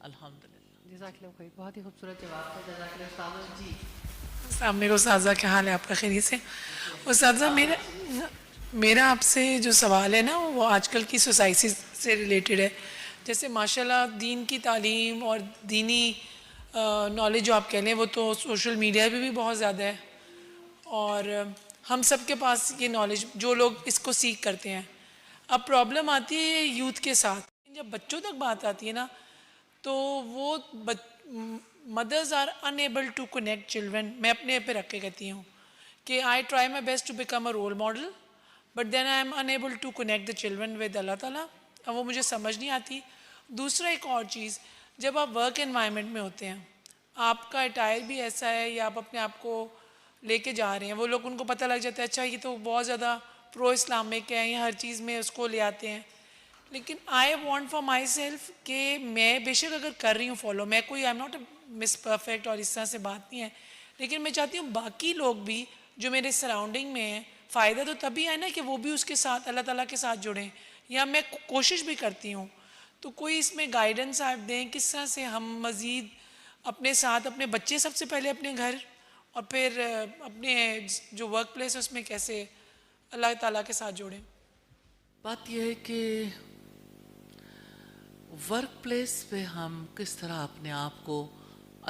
الحمدللہ. جزاک اللہ خیر، بہت ہی خوبصورت جواب تھا. جزاک اللہ استاذہ جی. السلام علیکم استاذہ، کیا حال ہے آپ کا؟ خیریت سے؟ استاذہ میرا آپ سے جو سوال ہے نا وہ آج کل کی سوسائٹی سے ریلیٹڈ ہے. جیسے ماشاء اللہ دین کی تعلیم اور دینی نالج جو آپ کہہ لیں وہ تو سوشل میڈیا پہ بھی بہت زیادہ ہے، اور ہم سب کے پاس یہ نالج جو لوگ اس کو سیکھ کرتے ہیں. اب پرابلم آتی ہے یوتھ کے ساتھ. جب بچوں تک بات آتی ہے نا تو وہ mothers are unable to connect children. میں اپنے پہ رکھ کے کہتی ہوں کہ I try my best to become a role model but then I am unable to connect the children with اللہ تعالیٰ. اب وہ مجھے سمجھ نہیں آتی. دوسرا ایک اور چیز، جب آپ ورک انوائرمنٹ میں ہوتے ہیں، آپ کا اٹائر بھی ایسا ہے یا آپ اپنے آپ کو لے کے جا رہے ہیں، وہ لوگ ان کو پتہ لگ جاتا ہے اچھا یہ تو بہت زیادہ پرو اسلامک ہے، یا ہر چیز میں اس کو لے آتے ہیں. لیکن I want for my self کہ میں بے شک اگر کر رہی ہوں فالو، میں کوئی I am not miss perfect اور اس طرح سے بات نہیں ہے، لیکن میں چاہتی ہوں باقی لوگ بھی جو میرے سراؤنڈنگ میں ہیں، فائدہ تو تبھی ہے نا کہ وہ بھی اس کے ساتھ اللہ تعالیٰ کے ساتھ جڑیں، یا میں کوشش بھی کرتی ہوں. تو کوئی اس میں گائیڈنس آپ دیں کس طرح سے ہم مزید اپنے ساتھ اپنے بچے سب سے پہلے اپنے گھر اور پھر اپنے جو ورک پلیس ہے اس میں کیسے اللہ تعالیٰ کے ساتھ جوڑیں. بات یہ ہے کہ ورک پلیس پہ ہم کس طرح اپنے آپ کو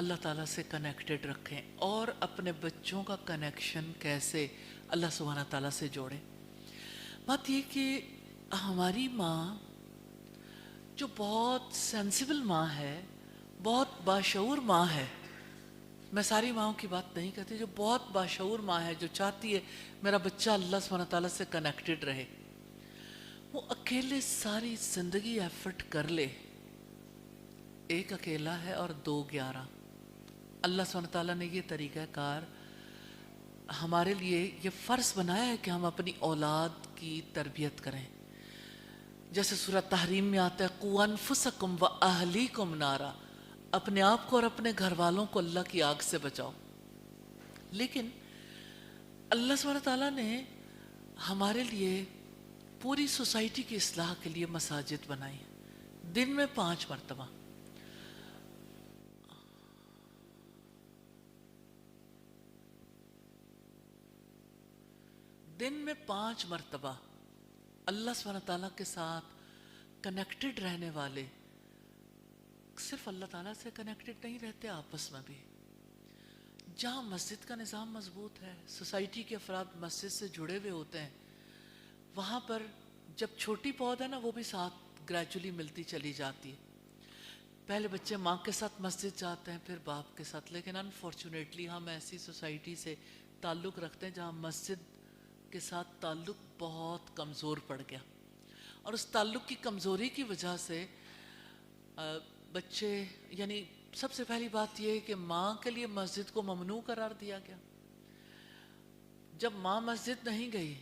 اللہ تعالیٰ سے کنیکٹڈ رکھیں اور اپنے بچوں کا کنیکشن کیسے اللہ سبحانہ تعالیٰ سے جوڑیں. بات یہ کہ ہماری ماں جو بہت سینسیبل ماں ہے، بہت باشعور ماں ہے، میں ساری ماؤں کی بات نہیں کرتی، جو بہت باشعور ماں ہے، جو چاہتی ہے میرا بچہ اللہ سبحانہ تعالیٰ سے کنیکٹڈ رہے، وہ اکیلے ساری زندگی ایفرٹ کر لے. ایک اکیلا ہے اور 2 11. اللہ سبحانہ تعالیٰ نے یہ طریقہ کار ہمارے لیے یہ فرض بنایا ہے کہ ہم اپنی اولاد کی تربیت کریں. جیسے سورہ تحریم میں آتا ہے قُوْ أَنفُسَكُمْ وَأَهْلِيكُمْ نَارًا، اپنے آپ کو اور اپنے گھر والوں کو اللہ کی آگ سے بچاؤ. لیکن اللہ سبحانہ تعالیٰ نے ہمارے لیے پوری سوسائٹی کی اصلاح کے لیے مساجد بنائی ہیں، دن میں 5 مرتبہ. دن میں 5 مرتبہ اللہ سبحانہ تعالیٰ کے ساتھ کنیکٹڈ رہنے والے صرف اللہ تعالیٰ سے کنیکٹڈ نہیں رہتے، آپس میں بھی. جہاں مسجد کا نظام مضبوط ہے، سوسائٹی کے افراد مسجد سے جڑے ہوئے ہوتے ہیں، وہاں پر جب چھوٹی پود ہے نا وہ بھی ساتھ گریجولی ملتی چلی جاتی ہے. پہلے بچے ماں کے ساتھ مسجد جاتے ہیں پھر باپ کے ساتھ، لیکن انفارچونیٹلی ہم ایسی سوسائٹی سے تعلق رکھتے ہیں جہاں مسجد کے ساتھ تعلق بہت کمزور پڑ گیا، اور اس تعلق کی کمزوری کی وجہ سے بچے، یعنی سب سے پہلی بات یہ ہے کہ ماں کے لیے مسجد کو ممنوع قرار دیا گیا. جب ماں مسجد نہیں گئی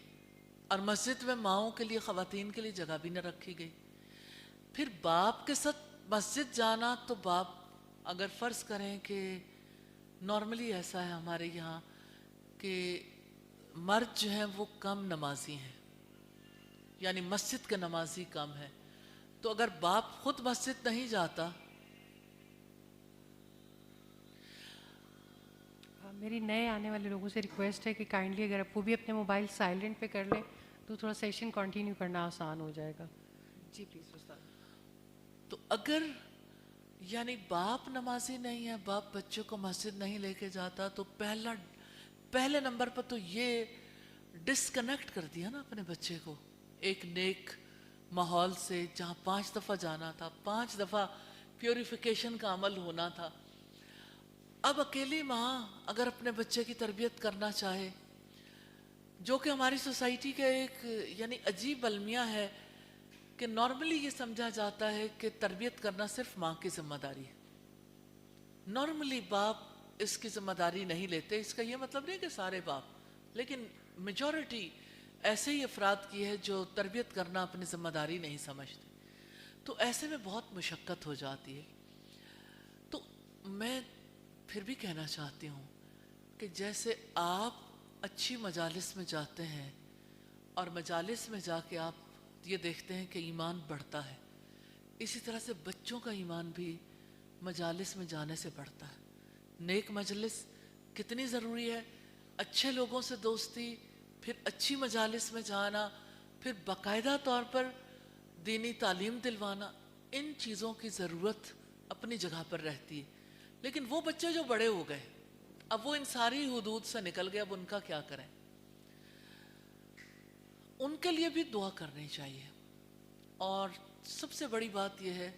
اور مسجد میں ماؤں کے لیے، خواتین کے لیے جگہ بھی نہ رکھی گئی، پھر باپ کے ساتھ مسجد جانا، تو باپ اگر فرض کریں کہ نارملی ایسا ہے ہمارے یہاں کہ مرد جو ہیں وہ کم نمازی ہیں، یعنی مسجد کے نمازی کم ہے، تو اگر باپ خود مسجد نہیں جاتا. میری نئے آنے والے لوگوں سے ریکویسٹ ہے کہ کائنڈلی اگر آپ وہ بھی اپنے موبائل سائلنٹ پہ کر لیں تو تھوڑا سیشن کنٹینیو کرنا آسان ہو جائے گا. جی پلیز استاد. تو اگر یعنی باپ نمازی نہیں ہے، باپ بچوں کو مسجد نہیں لے کے جاتا، تو پہلے نمبر پر تو یہ ڈسکنیکٹ کر دیا نا اپنے بچے کو ایک نیک ماحول سے، جہاں 5 دفعہ جانا تھا، 5 دفعہ پیوریفیکیشن کا عمل ہونا تھا. اب اکیلی ماں اگر اپنے بچے کی تربیت کرنا چاہے، جو کہ ہماری سوسائٹی کا ایک یعنی عجیب المیہ ہے کہ نارملی یہ سمجھا جاتا ہے کہ تربیت کرنا صرف ماں کی ذمہ داری ہے. نارملی باپ اس کی ذمہ داری نہیں لیتے. اس کا یہ مطلب نہیں کہ سارے باپ، لیکن میجورٹی ایسے ہی افراد کی ہے جو تربیت کرنا اپنی ذمہ داری نہیں سمجھتے. تو ایسے میں بہت مشقت ہو جاتی ہے. تو میں پھر بھی کہنا چاہتی ہوں کہ جیسے آپ اچھی مجالس میں جاتے ہیں اور مجالس میں جا کے آپ یہ دیکھتے ہیں کہ ایمان بڑھتا ہے، اسی طرح سے بچوں کا ایمان بھی مجالس میں جانے سے بڑھتا ہے. نیک مجلس کتنی ضروری ہے, اچھے لوگوں سے دوستی, پھر اچھی مجالس میں جانا, پھر باقاعدہ طور پر دینی تعلیم دلوانا, ان چیزوں کی ضرورت اپنی جگہ پر رہتی ہے. لیکن وہ بچے جو بڑے ہو گئے, اب وہ ان ساری حدود سے نکل گئے, اب ان کا کیا کریں؟ ان کے لیے بھی دعا کرنی چاہیے. اور سب سے بڑی بات یہ ہے,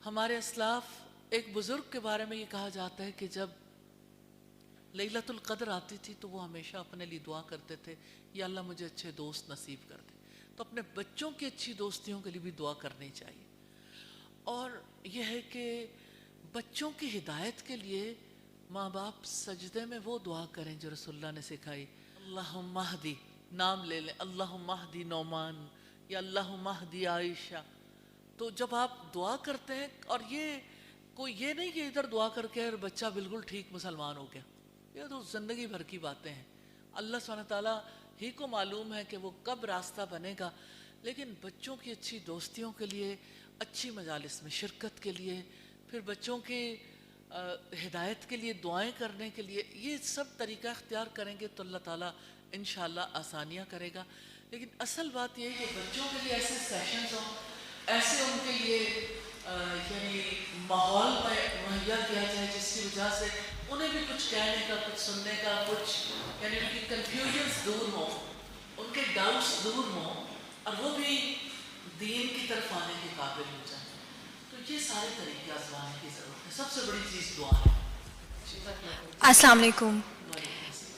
ہمارے اسلاف, ایک بزرگ کے بارے میں یہ کہا جاتا ہے کہ جب لیلۃ القدر آتی تھی تو وہ ہمیشہ اپنے لیے دعا کرتے تھے, یا اللہ مجھے اچھے دوست نصیب کر دے. تو اپنے بچوں کی اچھی دوستیوں کے لیے بھی دعا کرنی چاہیے. اور یہ ہے کہ بچوں کی ہدایت کے لیے ماں باپ سجدے میں وہ دعا کریں جو رسول اللہ نے سکھائی. اللہم اہدی, نام لے لیں, اللہم اہدی نعمان, یا اللہم اہدی عائشہ. تو جب آپ دعا کرتے ہیں, اور یہ کوئی یہ نہیں کہ ادھر دعا کر کے بچہ بالکل ٹھیک مسلمان ہو گیا, یہ تو زندگی بھر کی باتیں ہیں. اللہ سبحانہ تعالیٰ ہی کو معلوم ہے کہ وہ کب راستہ بنے گا. لیکن بچوں کی اچھی دوستیوں کے لیے, اچھی مجالس میں شرکت کے لیے, پھر بچوں کی ہدایت کے لیے دعائیں کرنے کے لیے, یہ سب طریقہ اختیار کریں گے تو اللہ تعالیٰ انشاءاللہ آسانیاں کرے گا. لیکن اصل بات یہ ہے کہ بچوں کے لیے ایسے سیشنز ہوں, ایسے ان کے لیے یعنی ماحول مہیا کیا جائے جس کی وجہ سے انہیں بھی کچھ کہنے کا, کچھ سننے کا, کچھ یعنی ان کی کنفیوژنس دور ہوں, ان کے ڈاؤٹس دور ہوں, اور وہ بھی دین کی طرف آنے کے قابل ہو جائیں. تو یہ سارے طریقے آزمانے کی ضرورت ہے. سب سے بڑی چیز دعا ہے. السلام علیکم.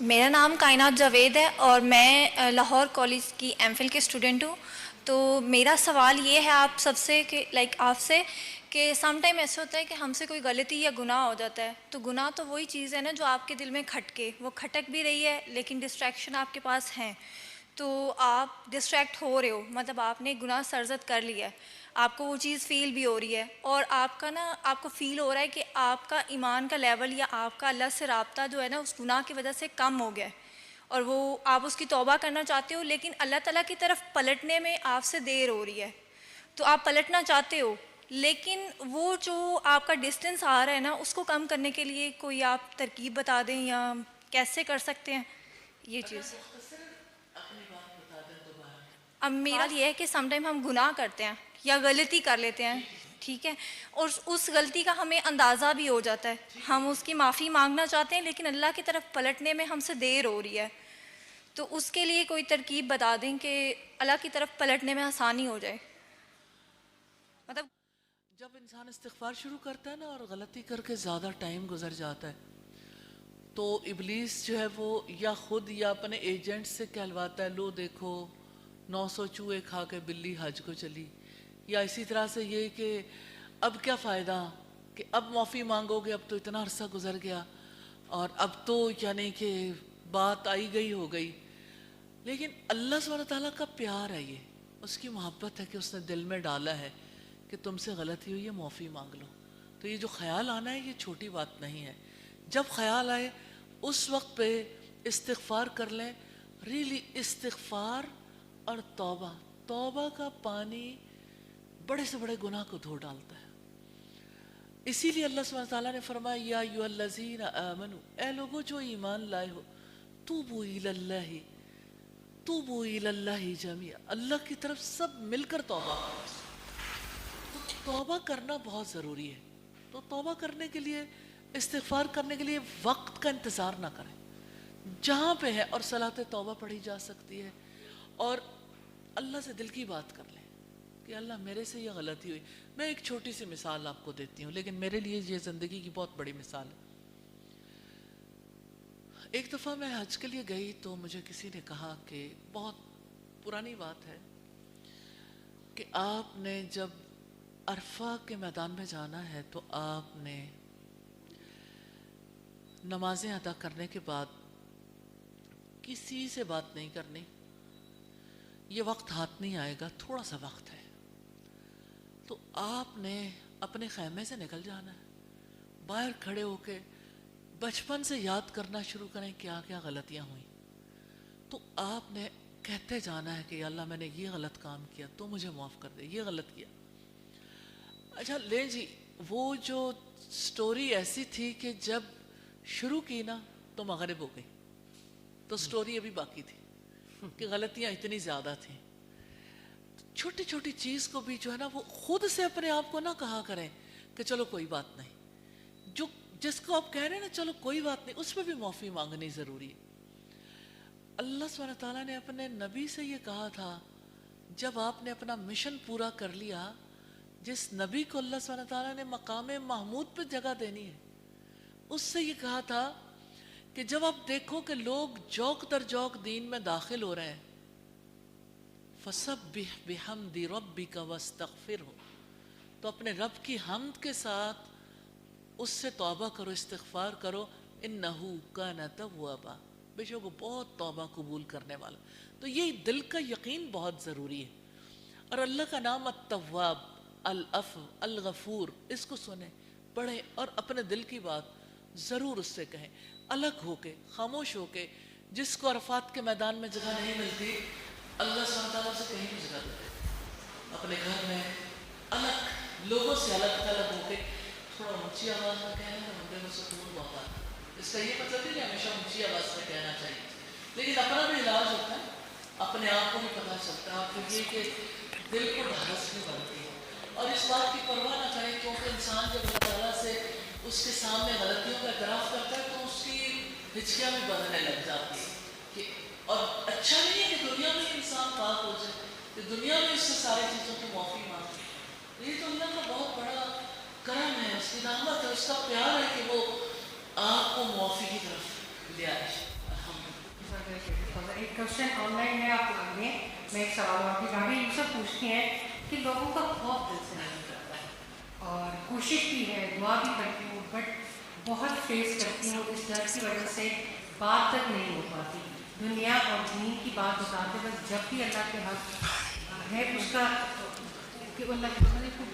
میرا نام کائنات جاوید ہے اور میں لاہور کالج کی ایم فل کے اسٹوڈنٹ ہوں. تو میرا سوال یہ ہے آپ سب سے کہ آپ سے کہ سم ٹائم ایسے ہوتا ہے کہ ہم سے کوئی غلطی یا گناہ ہو جاتا ہے. تو گناہ تو وہی چیز ہے نا جو آپ کے دل میں کھٹکے, وہ کھٹک بھی رہی ہے لیکن ڈسٹریکشن آپ کے پاس ہیں, تو آپ ڈسٹریکٹ ہو رہے ہو, مطلب آپ نے گناہ سرزد کر لیا ہے, آپ کو وہ چیز فیل بھی ہو رہی ہے, اور آپ کو فیل ہو رہا ہے کہ آپ کا ایمان کا لیول یا آپ کا اللہ سے رابطہ جو ہے نا اس گناہ کی وجہ سے کم ہو گیا ہے, اور وہ آپ اس کی توبہ کرنا چاہتے ہو, لیکن اللہ تعالیٰ کی طرف پلٹنے میں آپ سے دیر ہو رہی ہے. تو آپ پلٹنا چاہتے ہو, لیکن وہ جو آپ کا ڈسٹینس آ رہا ہے نا اس کو کم کرنے کے لیے کوئی آپ ترکیب بتا دیں یا کیسے کر سکتے ہیں یہ چیز. اب میرا یہ ہے کہ سم ٹائم ہم گناہ کرتے ہیں یا غلطی کر لیتے ہیں, ٹھیک ہے, اور اس غلطی کا ہمیں اندازہ بھی ہو جاتا ہے, ہم اس کی معافی مانگنا چاہتے ہیں لیکن اللہ کی طرف پلٹنے میں ہم سے دیر ہو رہی ہے. تو اس کے لیے کوئی ترکیب بتا دیں کہ اللہ کی طرف پلٹنے میں آسانی ہو جائے. مطلب جب انسان استغفار شروع کرتا ہے نا اور غلطی کر کے زیادہ ٹائم گزر جاتا ہے تو ابلیس جو ہے وہ یا خود یا اپنے ایجنٹ سے کہلواتا ہے, لو دیکھو 900 چوہے کھا کے بلی حج کو چلی, یا اسی طرح سے یہ کہ اب کیا فائدہ کہ اب معافی مانگو گے, اب تو اتنا عرصہ گزر گیا اور اب تو یعنی کہ بات آئی گئی ہو گئی. لیکن اللہ سبحانہ تعالیٰ کا پیار ہے, یہ اس کی محبت ہے کہ اس نے دل میں ڈالا ہے کہ تم سے غلطی ہوئی ہے, معافی مانگ لو. تو یہ جو خیال آنا ہے یہ چھوٹی بات نہیں ہے. جب خیال آئے اس وقت پہ استغفار کر لیں. ریلی استغفار اور توبہ کا پانی بڑے سے بڑے گناہ کو دھو ڈالتا ہے. اسی لیے اللہ سبحانہ تعالیٰ نے فرمایا یا ایھا الذین آمنوا, اے لوگو جو ایمان لائے ہو, توبوا الی اللہ جمیعا, اللہ کی طرف سب مل کر توبہ کرو. تو توبہ کرنا بہت ضروری ہے. تو توبہ کرنے کے لیے, استغفار کرنے کے لیے وقت کا انتظار نہ کریں, جہاں پہ ہے. اور صلاۃ توبہ پڑھی جا سکتی ہے, اور اللہ سے دل کی بات کر لیں کہ اللہ میرے سے یہ غلطی ہوئی. میں ایک چھوٹی سی مثال آپ کو دیتی ہوں, لیکن میرے لیے یہ زندگی کی بہت بڑی مثال ہے. ایک دفعہ میں حج کے لیے گئی تو مجھے کسی نے کہا کہ بہت پرانی بات ہے کہ آپ نے جب عرفہ کے میدان میں جانا ہے تو آپ نے نمازیں ادا کرنے کے بعد کسی سے بات نہیں کرنی. یہ وقت ہاتھ نہیں آئے گا, تھوڑا سا وقت ہے, تو آپ نے اپنے خیمے سے نکل جانا ہے, باہر کھڑے ہو کے بچپن سے یاد کرنا شروع کریں کیا کیا غلطیاں ہوئیں. تو آپ نے کہتے جانا ہے کہ یا اللہ میں نے یہ غلط کام کیا تو مجھے معاف کر دے, یہ غلط کیا. اچھا لیں جی, وہ جو سٹوری ایسی تھی کہ جب شروع کی نا تو مغرب ہو گئی، تو سٹوری ابھی باقی تھی کہ غلطیاں اتنی زیادہ تھیں. چھوٹی چھوٹی چیز کو بھی جو ہے نا وہ خود سے اپنے آپ کو نہ کہا کریں کہ چلو کوئی بات نہیں. جو جس کو آپ کہہ رہے ہیں نا چلو کوئی بات نہیں، اس میں بھی معافی مانگنی ضروری ہے. اللہ سبحانہ تعالیٰ نے اپنے نبی سے یہ کہا تھا جب آپ نے اپنا مشن پورا کر لیا، جس نبی کو اللہ سبحانہ تعالیٰ نے مقام محمود پہ جگہ دینی ہے، اس سے یہ کہا تھا کہ جب آپ دیکھو کہ لوگ جوق در جوق دین میں داخل ہو رہے ہیں، فَسَبِّحْ بِحَمْدِ رَبِّكَ وَاسْتَغْفِرْهُ، تو اپنے رب کی حمد کے ساتھ اس سے توبہ کرو، استغفار کرو. إِنَّهُ كَانَ تَوَّابًا، بے شک وہ بہت توبہ قبول کرنے والا. تو یہ دل کا یقین بہت ضروری ہے. اور اللہ کا نام التواب، العفو، الغفور، اس کو سنیں، پڑھیں اور اپنے دل کی بات ضرور اس سے کہیں، الگ ہو کے، خاموش ہو کے. جس کو عرفات کے میدان میں جگہ نہیں ملتی، اللہ سبحانہ تعالیٰ سے کہیں بھی جگہ دے، اپنے گھر میں الگ، لوگوں سے الگ تھلگ ہو کے تھوڑا اونچی آواز میں کہنا تو بندے میں سکون بہت آتا ہے. اس کا یہ مطلب نہیں کہ ہمیشہ اونچی آواز میں کہنا چاہیے، لیکن اپنا بھی علاج ہوتا ہے، اپنے آپ کو بھی پتہ چلتا ہے. اور پھر یہ کہ دل کو ڈھارس بھی بنتی ہے، اور اس بات کی پرواہ نہ کریں، کیونکہ انسان جب اللہ تعالیٰ سے اس کے سامنے غلطیوں کا اعتراف کرتا ہے تو اس کی ہچکیاں بھی بڑھنے لگ جاتی ہیں کہ، اور اچھا نہیں ہے کہ دنیا میں انسان پاک ہو جائے، کہ دنیا میں اس سے ساری چیزوں کی معافی مانگے. یہ تو اللہ کا بہت بڑا کرم ہے، اس کی رحمت ہے، اس کا پیار ہے کہ وہ آپ کو معافی کی طرف لے آئے. ایک کوشچن آن لائن ہے آپ کو آگے، میں ایک سوال اور بھی کافی یوسف پوچھتی ہیں کہ لوگوں کا خوف دل سے نہیں کرتا ہے، اور کوشش بھی ہے، دعا بھی کرتی ہوں، بٹ بہت فیس کرتی ہوں اس ڈر کی وجہ سے بات تک نہیں ہو پاتی. دنیا اور دین کی بات بتاتے وقت جب بھی اللہ کے حق ہے اس کا کہ اللہ کی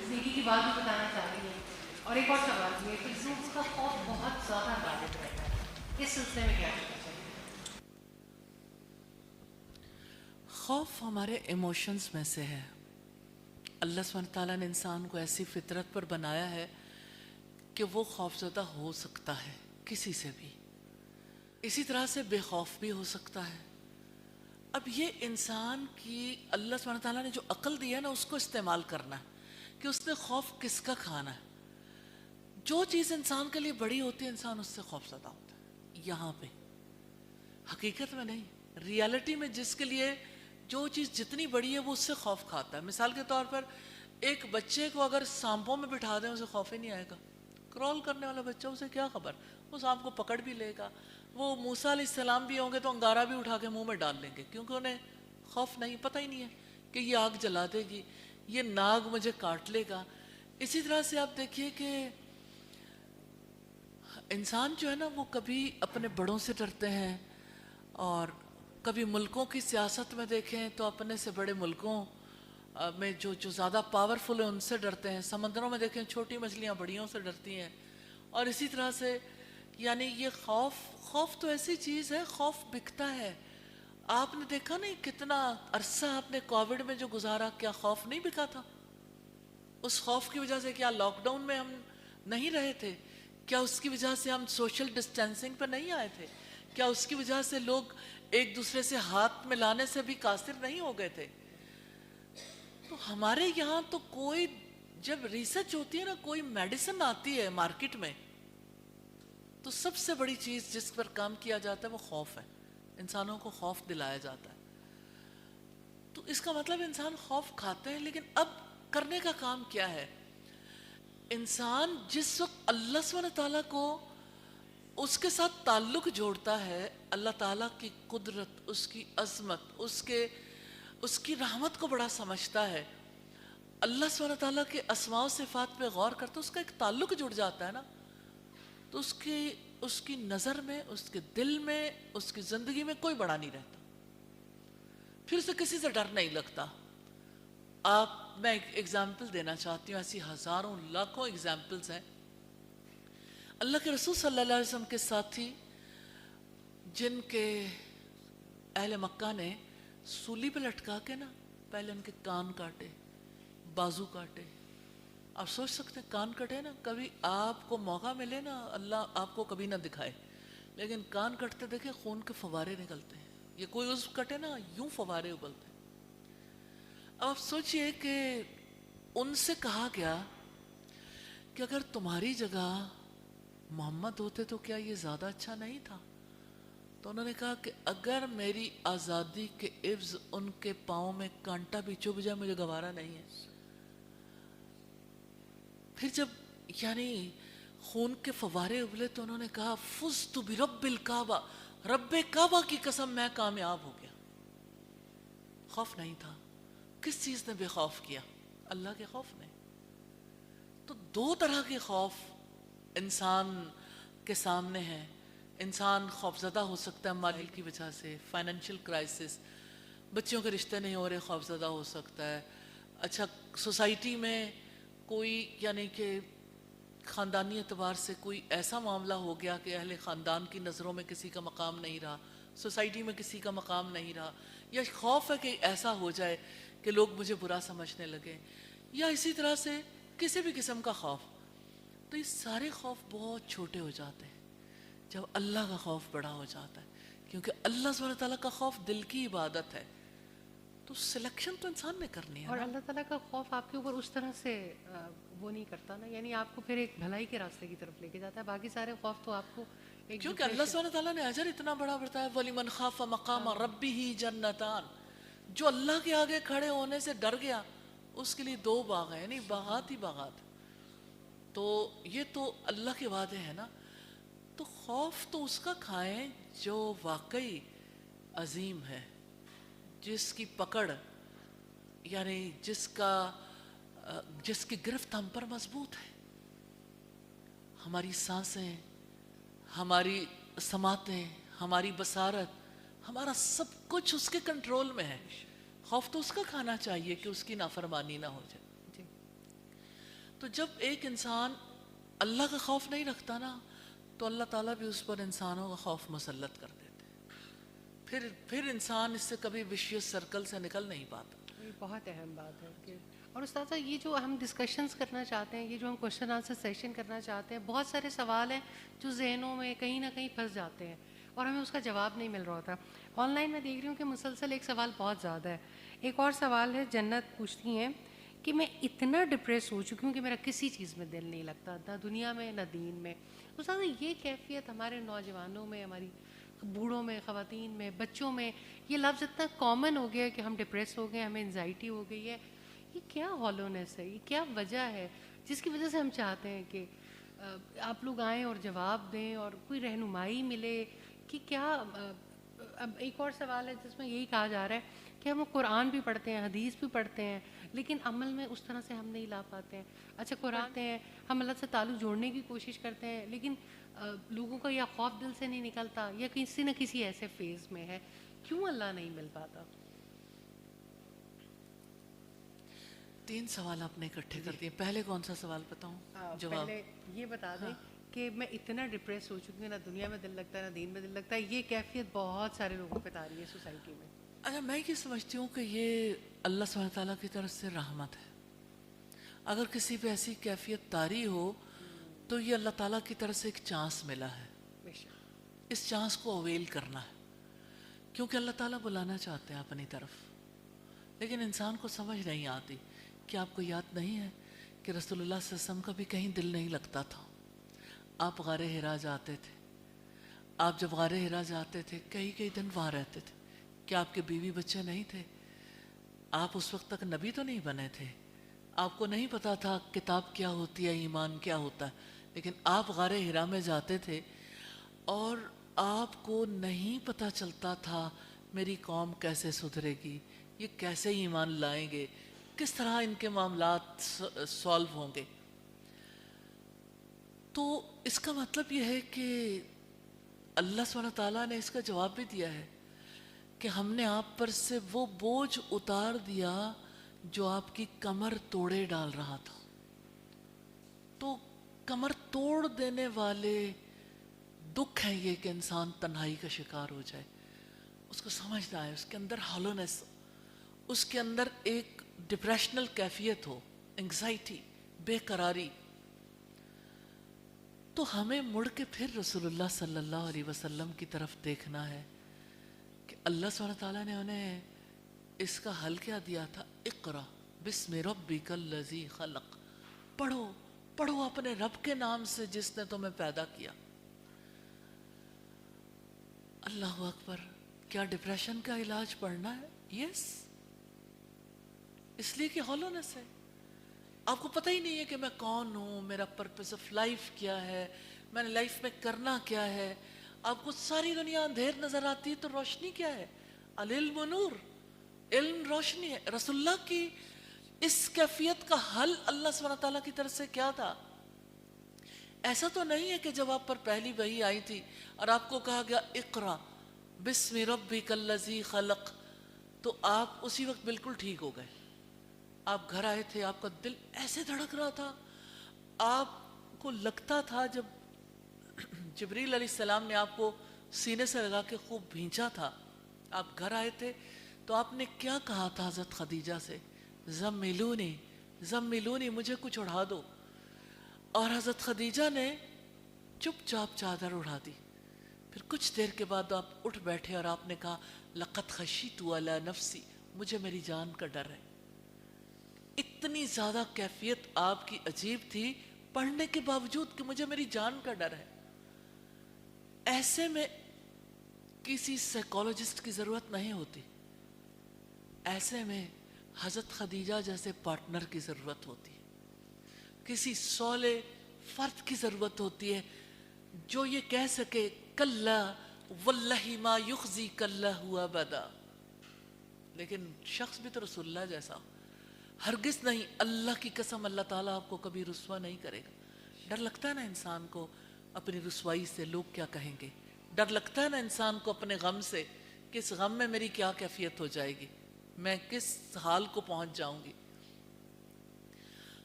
نیکی کی بات بھی بتانا چاہ رہی ہے. اور ایک اور سوال یہ کہ لوگوں کا خوف بہت زیادہ غالب رہتا ہے، اس سلسلے میں کیا کرنا چاہیے؟ خوف ہمارے ایموشنز میں سے ہے. اللہ سبحانہ تعالیٰ نے انسان کو ایسی فطرت پر بنایا ہے کہ وہ خوفزدہ ہو سکتا ہے کسی سے بھی، اسی طرح سے بے خوف بھی ہو سکتا ہے. اب یہ انسان کی اللہ سبحانہ تعالیٰ نے جو عقل دی ہے نا، اس کو استعمال کرنا ہے کہ اس نے خوف کس کا کھانا ہے. جو چیز انسان کے لیے بڑی ہوتی ہے انسان اس سے خوف زدہ ہوتا ہے. یہاں پہ حقیقت میں نہیں، ریالٹی میں جس کے لیے جو چیز جتنی بڑی ہے وہ اس سے خوف کھاتا ہے. مثال کے طور پر ایک بچے کو اگر سانپوں میں بٹھا دیں اسے خوف ہی نہیں آئے گا. کرول کرنے والا بچہ، اسے کیا خبر، وہ سانپ کو پکڑ بھی لے گا. وہ موسیٰ علیہ السلام بھی ہوں گے تو انگارہ بھی اٹھا کے منہ میں ڈال لیں گے، کیونکہ انہیں خوف نہیں، پتہ ہی نہیں ہے کہ یہ آگ جلا دے گی، یہ ناگ مجھے کاٹ لے گا. اسی طرح سے آپ دیکھیے کہ انسان جو ہے نا وہ کبھی اپنے بڑوں سے ڈرتے ہیں، اور کبھی ملکوں کی سیاست میں دیکھیں تو اپنے سے بڑے ملکوں میں جو زیادہ پاورفل ہیں ان سے ڈرتے ہیں. سمندروں میں دیکھیں چھوٹی مچھلیاں بڑیوں سے ڈرتی ہیں. اور اسی طرح سے یعنی یہ خوف تو ایسی چیز ہے، خوف بکتا ہے. آپ نے دیکھا نہیں کتنا عرصہ آپ نے کووڈ میں جو گزارا، کیا خوف نہیں بکا تھا؟ اس خوف کی وجہ سے کیا لاک ڈاؤن میں ہم نہیں رہے تھے؟ کیا اس کی وجہ سے ہم سوشل ڈسٹینسنگ پہ نہیں آئے تھے؟ کیا اس کی وجہ سے لوگ ایک دوسرے سے ہاتھ ملانے سے بھی قاصر نہیں ہو گئے تھے؟ تو ہمارے یہاں تو کوئی، جب ریسرچ ہوتی ہے نا، کوئی میڈیسن آتی ہے مارکیٹ میں، تو سب سے بڑی چیز جس پر کام کیا جاتا ہے وہ خوف ہے. انسانوں کو خوف دلایا جاتا ہے. تو اس کا مطلب انسان خوف کھاتے ہیں، لیکن اب کرنے کا کام کیا ہے؟ انسان جس وقت اللہ سبحانہ تعالیٰ کو اس کے ساتھ تعلق جوڑتا ہے، اللہ تعالیٰ کی قدرت، اس کی عظمت، اس کی رحمت کو بڑا سمجھتا ہے، اللہ سبحانہ تعالیٰ کے اسماء و صفات پہ غور کرتا ہے، اس کا ایک تعلق جڑ جاتا ہے نا، تو اس کی نظر میں، اس کے دل میں، اس کی زندگی میں کوئی بڑا نہیں رہتا، پھر اسے کسی سے ڈر نہیں لگتا. میں ایک ایگزامپل دینا چاہتی ہوں، ایسی ہزاروں لاکھوں ایگزامپلز ہیں. اللہ کے رسول صلی اللہ علیہ وسلم کے ساتھی جن کے اہل مکہ نے سولی پہ لٹکا کے نا پہلے ان کے کان کاٹے، بازو کاٹے، آپ سوچ سکتے ہیں کان کٹے نا، کبھی آپ کو موقع ملے نا، اللہ آپ کو کبھی نہ دکھائے، لیکن کان کٹتے دیکھیں خون کے فوارے نکلتے ہیں، یہ کوئی عضو کٹے نا یوں فوارے ابلتے ہیں۔ اب آپ سوچئے کہ ان سے کہا گیا کہ اگر تمہاری جگہ محمد ہوتے تو کیا یہ زیادہ اچھا نہیں تھا؟ تو انہوں نے کہا کہ اگر میری آزادی کے عوض ان کے پاؤں میں کانٹا بھی چبھ جائے مجھے گوارا نہیں ہے۔ پھر جب یعنی خون کے فوارے ابلے تو انہوں نے کہا فزت برب الکعبہ، رب کعبہ کی قسم میں کامیاب ہو گیا۔ خوف نہیں تھا۔ کس چیز نے بے خوف کیا؟ اللہ کے خوف نے۔ تو دو طرح کے خوف انسان کے سامنے ہیں۔ انسان خوفزدہ ہو سکتا ہے مال کی وجہ سے، فائنینشیل کرائسس، بچوں کے رشتے نہیں ہو رہے خوفزدہ ہو سکتا ہے۔ اچھا سوسائٹی میں کوئی یعنی کہ خاندانی اعتبار سے کوئی ایسا معاملہ ہو گیا کہ اہل خاندان کی نظروں میں کسی کا مقام نہیں رہا، سوسائٹی میں کسی کا مقام نہیں رہا، یا خوف ہے کہ ایسا ہو جائے کہ لوگ مجھے برا سمجھنے لگیں، یا اسی طرح سے کسی بھی قسم کا خوف۔ تو یہ سارے خوف بہت چھوٹے ہو جاتے ہیں جب اللہ کا خوف بڑا ہو جاتا ہے، کیونکہ اللہ سبحانہ تعالیٰ کا خوف دل کی عبادت ہے۔ تو سلیکشن تو انسان نے کرنی ہے اور نا۔ اللہ تعالیٰ کا خوف آپ کے اوپر اس طرح سے وہ نہیں کرتا نا، یعنی آپ کو پھر ایک بھلائی کے راستے کی طرف لے کے جاتا ہے، باقی سارے خوف تو آپ کو ایک کیونکہ اللہ سبحانہ تعالیٰ نے اجر اتنا بڑا بتایا، وَلِمَنْ خَافَ مَقَامَ رَبِّهِ جَنَّتَانِ، جو اللہ کے آگے کھڑے ہونے سے ڈر گیا اس کے لیے دو باغ ہیں، یعنی باغات ہی باغات۔ تو یہ تو اللہ کے وعدے ہیں نا۔ تو خوف تو اس کا کھائیں جو واقعی عظیم ہے، جس کی پکڑ یعنی جس کی گرفت ہم پر مضبوط ہے۔ ہماری سانسیں، ہماری سماعتیں، ہماری بصارت، ہمارا سب کچھ اس کے کنٹرول میں ہے۔ خوف تو اس کا کھانا چاہیے کہ اس کی نافرمانی نہ ہو جائے۔ جی تو جب ایک انسان اللہ کا خوف نہیں رکھتا نا تو اللہ تعالیٰ بھی اس پر انسانوں کا خوف مسلط کر دیتے، پھر انسان اس سے کبھی وشیس سرکل سے نکل نہیں پاتا۔ یہ بہت اہم بات ہے کہ اور استاذہ یہ جو ہم ڈسکشنز کرنا چاہتے ہیں، یہ جو ہم کوشچن آنسر سیشن کرنا چاہتے ہیں، بہت سارے سوال ہیں جو ذہنوں میں کہیں نہ کہیں پھنس جاتے ہیں اور ہمیں اس کا جواب نہیں مل رہا ہوتا۔ آن لائن میں دیکھ رہی ہوں کہ مسلسل ایک سوال بہت زیادہ ہے۔ ایک اور سوال ہے، جنت پوچھتی ہیں کہ میں اتنا ڈپریس ہو چکی ہوں کہ میرا کسی چیز میں دل نہیں لگتا، نہ دنیا میں نہ دین میں۔ استاذہ یہ کیفیت ہمارے نوجوانوں میں، ہماری بوڑھوں میں، خواتین میں، بچوں میں، یہ لفظ اتنا کامن ہو گیا ہے کہ ہم ڈپریس ہو گئے، ہمیں انزائٹی ہو گئی ہے۔ یہ کیا ہالونیس ہے، یہ کیا وجہ ہے جس کی وجہ سے ہم چاہتے ہیں کہ آپ لوگ آئیں اور جواب دیں اور کوئی رہنمائی ملے کہ کیا۔ اب ایک اور سوال ہے جس میں یہی کہا جا رہا ہے کہ ہم قرآن بھی پڑھتے ہیں، حدیث بھی پڑھتے ہیں، لیکن عمل میں اس طرح سے ہم نہیں لا پاتے ہیں۔ اچھا قرآن پڑھتے ہیں، ہم اللہ سے تعلق جوڑنے کی کوشش کرتے ہیں، لیکن لوگوں کا یا خوف دل سے نہیں نکلتا یا کسی نہ کسی ایسے فیز میں ہے، کیوں اللہ نہیں مل پاتا؟ تین سوال آپ نے اکٹھے کر دیے، پہلے کون سا سوال بتاؤں؟ جواب پہلے یہ بتا دیں کہ میں اتنا ڈپریس ہو چکی ہوں، نہ دنیا میں دل لگتا ہے نہ دین میں دل لگتا ہے، یہ کیفیت بہت سارے لوگوں پہ آ رہی ہے سوسائٹی میں۔ اچھا میں یہ سمجھتی ہوں کہ یہ اللہ سبحانہ تعالیٰ کی طرف سے رحمت ہے۔ اگر کسی پہ ایسی کیفیت طاری ہو تو یہ اللہ تعالیٰ کی طرف سے ایک چانس ملا ہے، بے شک۔ اس چانس کو اویل کرنا ہے، کیونکہ اللہ تعالیٰ بلانا چاہتے ہیں اپنی طرف، لیکن انسان کو سمجھ نہیں آتی۔ کہ آپ کو یاد نہیں ہے کہ رسول اللہ صلی اللہ علیہ وسلم کا بھی کہیں دل نہیں لگتا تھا؟ آپ غار حرا جاتے تھے، آپ جب غار حرا جاتے تھے کئی دن وہاں رہتے تھے، کیا آپ کے بیوی بچے نہیں تھے؟ آپ اس وقت تک نبی تو نہیں بنے تھے، آپ کو نہیں پتا تھا کتاب کیا ہوتی ہے، ایمان کیا ہوتا ہے، لیکن آپ غار حرا میں جاتے تھے اور آپ کو نہیں پتا چلتا تھا میری قوم کیسے سدھرے گی، یہ کیسے ایمان لائیں گے، کس طرح ان کے معاملات سالو ہوں گے۔ تو اس کا مطلب یہ ہے کہ اللہ سبحانہ تعالیٰ نے اس کا جواب بھی دیا ہے کہ ہم نے آپ پر سے وہ بوجھ اتار دیا جو آپ کی کمر توڑے ڈال رہا تھا۔ تو کمر توڑ دینے والے دکھ ہے یہ کہ انسان تنہائی کا شکار ہو جائے، اس کو سمجھنا ہے، اس کے اندر ہالونیس، اس کے اندر ایک ڈپریشنل کیفیت ہو، انگزائٹی، بے قراری. تو ہمیں مڑ کے پھر رسول اللہ صلی اللہ علیہ وسلم کی طرف دیکھنا ہے کہ اللہ سبحانہ تعالیٰ نے انہیں اس کا حل کیا دیا تھا. اقرا بسم ربک الذی خلق، پڑھو پڑھو اپنے رب کے نام سے جس نے تمہیں پیدا کیا. اللہ اکبر. کیا ڈپریشن کا علاج پڑھنا ہے؟ یس. اس لیے کہ ہالونس ہے. آپ کو پتہ ہی نہیں ہے کہ میں کون ہوں، میرا پرپس آف لائف کیا ہے، میں نے لائف میں کرنا کیا ہے. آپ کو ساری دنیا اندھیر نظر آتی ہے تو روشنی کیا ہے؟ العلم نور، علم روشنی ہے. رسول اللہ کی اس کیفیت کا حل اللہ سبحانہ تعالیٰ کی طرف سے کیا تھا؟ ایسا تو نہیں ہے کہ جب آپ پر پہلی وحی آئی تھی اور آپ کو کہا گیا اقرا بسم ربک الذی خلق تو آپ اسی وقت بالکل ٹھیک ہو گئے. آپ گھر آئے تھے، آپ کا دل ایسے دھڑک رہا تھا، آپ کو لگتا تھا جب جبریل علیہ السلام نے آپ کو سینے سے لگا کے خوب بھینچا تھا. آپ گھر آئے تھے تو آپ نے کیا کہا تھا حضرت خدیجہ سے؟ زملونی زملونی، مجھے کچھ اڑا دو. اور حضرت خدیجہ نے چپ چاپ چادر اڑا دی. پھر کچھ دیر کے بعد آپ اٹھ بیٹھے اور آپ نے کہا لقد خشیت علی نفسی، مجھے میری جان کا ڈر ہے. اتنی زیادہ کیفیت آپ کی عجیب تھی پڑھنے کے باوجود کہ مجھے میری جان کا ڈر ہے. ایسے میں کسی سائیکالوجسٹ کی ضرورت نہیں ہوتی. ایسے میں حضرت خدیجہ جیسے پارٹنر کی ضرورت ہوتی ہے، کسی سولے فرد کی ضرورت ہوتی ہے جو یہ کہہ سکے کلا واللہ ما یخزیک اللہ ابدا. لیکن شخص بھی تو رسول اللہ جیسا ہو. ہرگز نہیں، اللہ کی قسم اللہ تعالیٰ آپ کو کبھی رسوا نہیں کرے گا. ڈر لگتا ہے نا انسان کو اپنی رسوائی سے، لوگ کیا کہیں گے. ڈر لگتا ہے نا انسان کو اپنے غم سے کہ اس غم میں میری کیا کیفیت ہو جائے گی، میں کس حال کو پہنچ جاؤں گی.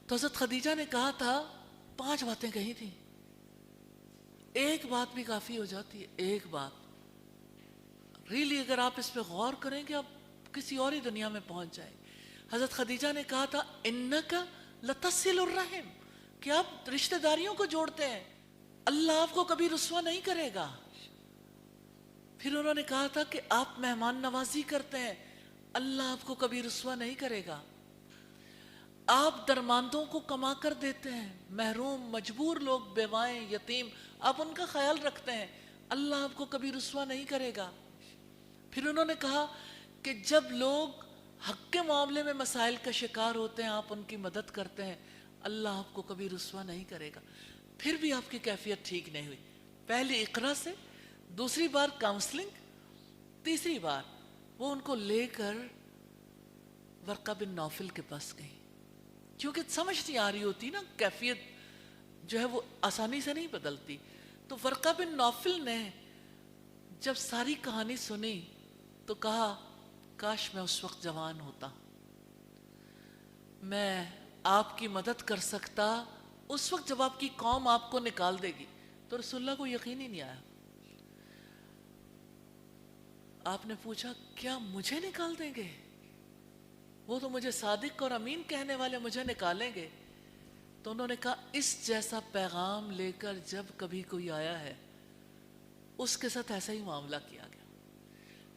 تو حضرت خدیجہ نے کہا تھا 5 باتیں کہی تھیں. ایک بات بھی کافی ہو جاتی ہے. ایک بات ریلی اگر آپ اس پہ غور کریں گے آپ کسی اور ہی دنیا میں پہنچ جائیں. حضرت خدیجہ نے کہا تھا انکا لتصل الرحم، کہ آپ رشتہ داریوں کو جوڑتے ہیں، اللہ آپ کو کبھی رسوا نہیں کرے گا. پھر انہوں نے کہا تھا کہ آپ مہمان نوازی کرتے ہیں، اللہ آپ کو کبھی رسوا نہیں کرے گا. آپ درماندوں کو کما کر دیتے ہیں، محروم مجبور لوگ، بیوائیں، یتیم، آپ ان کا خیال رکھتے ہیں، اللہ آپ کو کبھی رسوا نہیں کرے گا. پھر انہوں نے کہا کہ جب لوگ حق کے معاملے میں مسائل کا شکار ہوتے ہیں آپ ان کی مدد کرتے ہیں، اللہ آپ کو کبھی رسوا نہیں کرے گا. پھر بھی آپ کی کیفیت ٹھیک نہیں ہوئی. پہلی اقرا سے، دوسری بار کاؤنسلنگ، تیسری بار وہ ان کو لے کر ورقہ بن نوفل کے پاس گئی. کیونکہ سمجھ نہیں آ رہی ہوتی نا، کیفیت جو ہے وہ آسانی سے نہیں بدلتی. تو ورقہ بن نوفل نے جب ساری کہانی سنی تو کہا کاش میں اس وقت جوان ہوتا، میں آپ کی مدد کر سکتا اس وقت جب آپ کی قوم آپ کو نکال دے گی. تو رسول اللہ کو یقین ہی نہیں آیا. آپ نے پوچھا کیا مجھے نکال دیں گے؟ وہ تو مجھے صادق اور امین کہنے والے مجھے نکالیں گے. تو انہوں نے کہا اس جیسا پیغام لے کر جب کبھی کوئی آیا ہے اس کے ساتھ ایسا ہی معاملہ کیا گیا.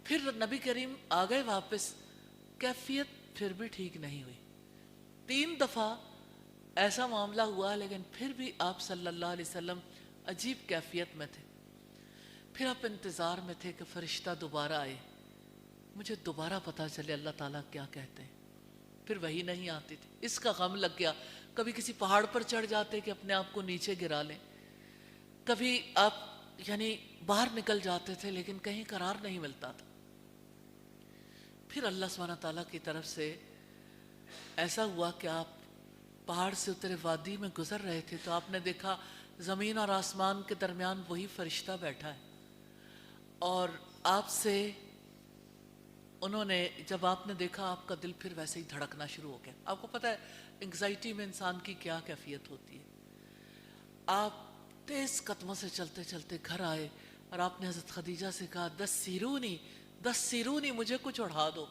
پھر نبی کریم آ گئے واپس، کیفیت پھر بھی ٹھیک نہیں ہوئی. 3 دفعہ ایسا معاملہ ہوا لیکن پھر بھی آپ صلی اللہ علیہ وسلم عجیب کیفیت میں تھے. پھر آپ انتظار میں تھے کہ فرشتہ دوبارہ آئے، مجھے دوبارہ پتہ چلے اللہ تعالیٰ کیا کہتے ہیں. پھر وہی نہیں آتی تھی. اس کا غم لگ گیا. کبھی کسی پہاڑ پر چڑھ جاتے کہ اپنے آپ کو نیچے گرا لیں، کبھی آپ یعنی باہر نکل جاتے تھے لیکن کہیں قرار نہیں ملتا تھا. پھر اللہ سبحانہ تعالیٰ کی طرف سے ایسا ہوا کہ آپ پہاڑ سے اترے وادی میں گزر رہے تھے تو آپ نے دیکھا زمین اور آسمان کے درمیان وہی فرشتہ بیٹھا ہے. اور آپ سے انہوں نے جب آپ نے دیکھا آپ کا دل پھر ویسے ہی دھڑکنا شروع ہو گیا. آپ کو پتہ ہے انگزائٹی میں انسان کی کیا کیفیت ہوتی ہے. آپ تیز قدموں سے چلتے چلتے گھر آئے اور آپ نے حضرت خدیجہ سے کہا دس سیرونی، مجھے کچھ اڑا دو.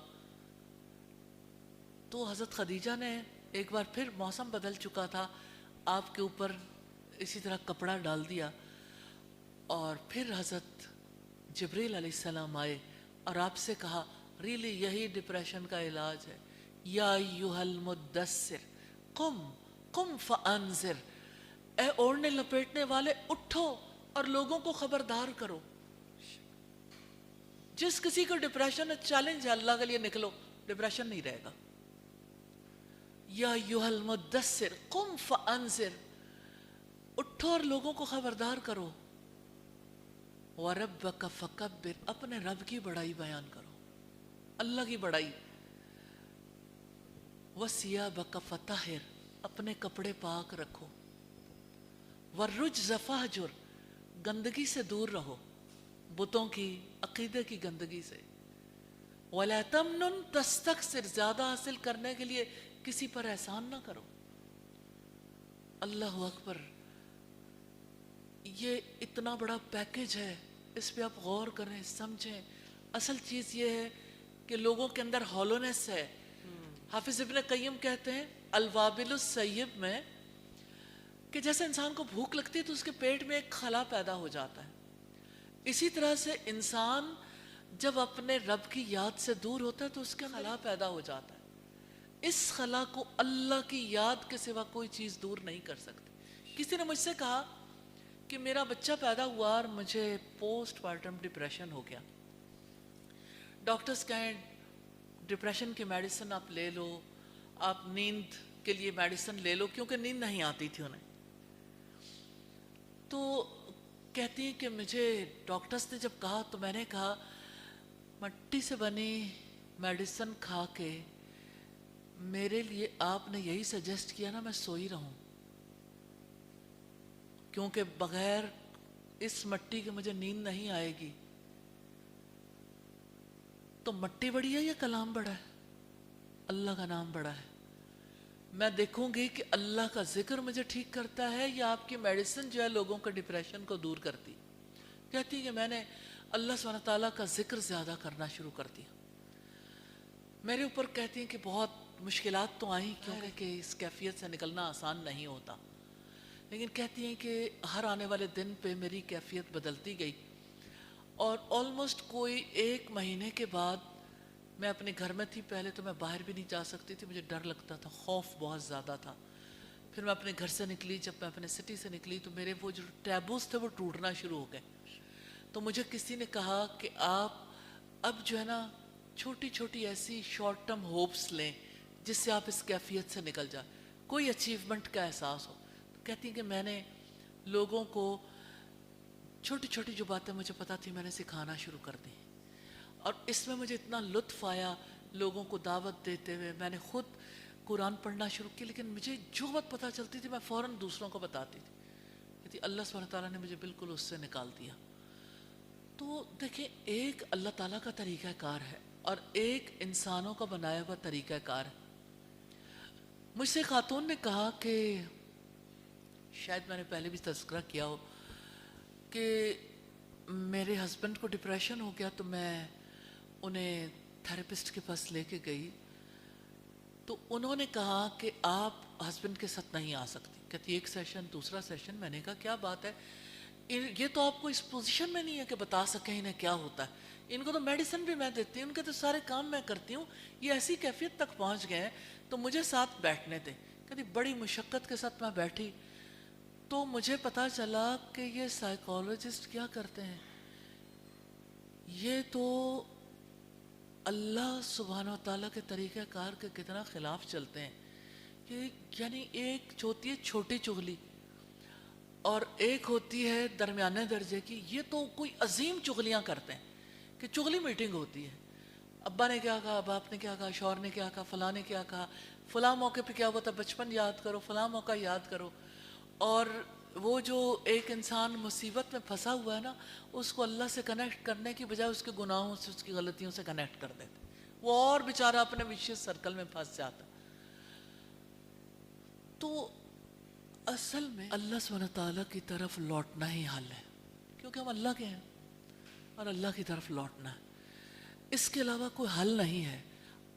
تو حضرت خدیجہ نے ایک بار پھر موسم بدل چکا تھا, آپ کے اوپر اسی طرح کپڑا ڈال دیا, اور پھر حضرت جبریل علیہ السلام آئے اور آپ سے کہا ریلی یہی ڈپریشن کا علاج ہے, یا ایھا المدثر قم قم فانذر, اے اوڑھنے لپیٹنے والے اٹھو اور لوگوں کو خبردار کرو. جس کسی کو ڈپریشن ہے چیلنج ہے اللہ کے لیے, نکلو, ڈپریشن نہیں رہے گا. یا ایھا المدثر قم فانذر, اٹھو اور لوگوں کو خبردار کرو. وَرَبَّكَ فَكَبِّرْ, اپنے رب کی بڑائی بیان کرو, اللہ کی بڑائی. وَثِيَابَكَ فَطَهِّرْ, اپنے کپڑے پاک رکھو. وَالرُّجْزَ فَاهْجُرْ, گندگی سے دور رہو, بتوں کی عقیدے کی گندگی سے. وَلَا تَمْنُنْ تَسْتَكْثِرْ, زیادہ حاصل کرنے کے لیے کسی پر احسان نہ کرو. اللہ اکبر, یہ اتنا بڑا پیکج ہے, اس پہ آپ غور کریں, سمجھیں. اصل چیز یہ ہے کہ لوگوں کے اندر ہالونیس ہے. حافظ ابن قیم کہتے ہیں الوابل السیب میں کہ جیسے انسان کو بھوک لگتی ہے تو اس کے پیٹ میں ایک خلا پیدا ہو جاتا ہے, اسی طرح سے انسان جب اپنے رب کی یاد سے دور ہوتا ہے تو اس کے خلا پیدا ہو جاتا ہے. اس خلا کو اللہ کی یاد کے سوا کوئی چیز دور نہیں کر سکتی. کسی نے مجھ سے کہا کہ میرا بچہ پیدا ہوا اور مجھے پوسٹ پارٹم ڈپریشن ہو گیا. ڈاکٹرز کہیں ڈپریشن کی میڈیسن آپ لے لو, آپ نیند کے لیے میڈیسن لے لو, کیونکہ نیند نہیں آتی تھی انہیں. تو کہتی ہیں کہ مجھے ڈاکٹرز نے جب کہا تو میں نے کہا مٹی سے بنی میڈیسن کھا کے میرے لیے آپ نے یہی سجیسٹ کیا نا میں سوئی رہوں, کیونکہ بغیر اس مٹی کے مجھے نیند نہیں آئے گی. تو مٹی بڑی ہے یا کلام بڑا ہے؟ اللہ کا نام بڑا ہے. میں دیکھوں گی کہ اللہ کا ذکر مجھے ٹھیک کرتا ہے یا آپ کی میڈیسن جو ہے لوگوں کے ڈپریشن کو دور کرتی. کہتی کہ میں نے اللہ سبحانہ تعالیٰ کا ذکر زیادہ کرنا شروع کر دیا. میرے اوپر کہتی ہیں کہ بہت مشکلات تو آئیں, کیونکہ کہ اس کیفیت سے نکلنا آسان نہیں ہوتا, لیکن کہتی ہیں کہ ہر آنے والے دن پہ میری کیفیت بدلتی گئی, اور آلموسٹ کوئی 1 مہینے کے بعد میں اپنے گھر میں تھی. پہلے تو میں باہر بھی نہیں جا سکتی تھی, مجھے ڈر لگتا تھا, خوف بہت زیادہ تھا. پھر میں اپنے گھر سے نکلی, جب میں اپنے سٹی سے نکلی تو میرے وہ جو ٹیبوز تھے وہ ٹوٹنا شروع ہو گئے. تو مجھے کسی نے کہا کہ آپ اب جو ہے نا چھوٹی چھوٹی ایسی شارٹ ٹرم ہوپس لیں جس سے آپ اس کیفیت سے نکل جائیں, کوئی اچیومنٹ کا احساس ہو. کہتی ہیں کہ میں نے لوگوں کو چھوٹی چھوٹی جو باتیں مجھے پتہ تھی میں نے سکھانا شروع کر دی, اور اس میں مجھے اتنا لطف آیا لوگوں کو دعوت دیتے ہوئے. میں نے خود قرآن پڑھنا شروع کی, لیکن مجھے جو بات پتہ چلتی تھی میں فوراً دوسروں کو بتاتی تھی. کہتی اللہ سبحانہ تعالیٰ نے مجھے بالکل اس سے نکال دیا. تو دیکھیں, ایک اللہ تعالیٰ کا طریقہ کار ہے اور ایک انسانوں کا بنایا ہوا طریقہ کار ہے. مجھ سے خاتون نے کہا کہ شاید میں نے پہلے بھی تذکرہ کیا ہو کہ میرے ہسبینڈ کو ڈپریشن ہو گیا, تو میں انہیں تھراپسٹ کے پاس لے کے گئی. تو انہوں نے کہا کہ آپ ہسبینڈ کے ساتھ نہیں آ سکتی. کہتی ایک سیشن دوسرا سیشن. میں نے کہا کیا بات ہے, یہ تو آپ کو اس پوزیشن میں نہیں ہے کہ بتا سکیں انہیں کیا ہوتا ہے. ان کو تو میڈیسن بھی میں دیتی ہوں, ان کے تو سارے کام میں کرتی ہوں, یہ ایسی کیفیت تک پہنچ گئے ہیں تو مجھے ساتھ بیٹھنے دیں. کہتی بڑی مشقت کے ساتھ میں بیٹھی تو مجھے پتہ چلا کہ یہ سائیکالوجسٹ کیا کرتے ہیں, یہ تو اللہ سبحانہ وتعالیٰ کے طریقہ کار کے کتنا خلاف چلتے ہیں. یعنی ایک ہوتی ہے چھوٹی چغلی اور ایک ہوتی ہے درمیانے درجے کی. یہ تو کوئی عظیم چغلیاں کرتے ہیں کہ چغلی میٹنگ ہوتی ہے, ابا نے کیا کہا, باپ نے کیا کہا, شوہر نے کیا کہا, فلاں نے کیا کہا, فلاں موقع پہ کیا ہوا تھا, بچپن یاد کرو, فلاں موقع یاد کرو. اور وہ جو ایک انسان مصیبت میں پھنسا ہوا ہے نا, اس کو اللہ سے کنیکٹ کرنے کی بجائے اس کے گناہوں سے, اس کی غلطیوں سے کنیکٹ کر دیتے, وہ اور بیچارہ اپنے ویشیس سرکل میں پھنس جاتا. تو اصل میں اللہ سبحانہ تعالیٰ کی طرف لوٹنا ہی حل ہے, کیونکہ ہم اللہ کے ہیں اور اللہ کی طرف لوٹنا ہے. اس کے علاوہ کوئی حل نہیں ہے.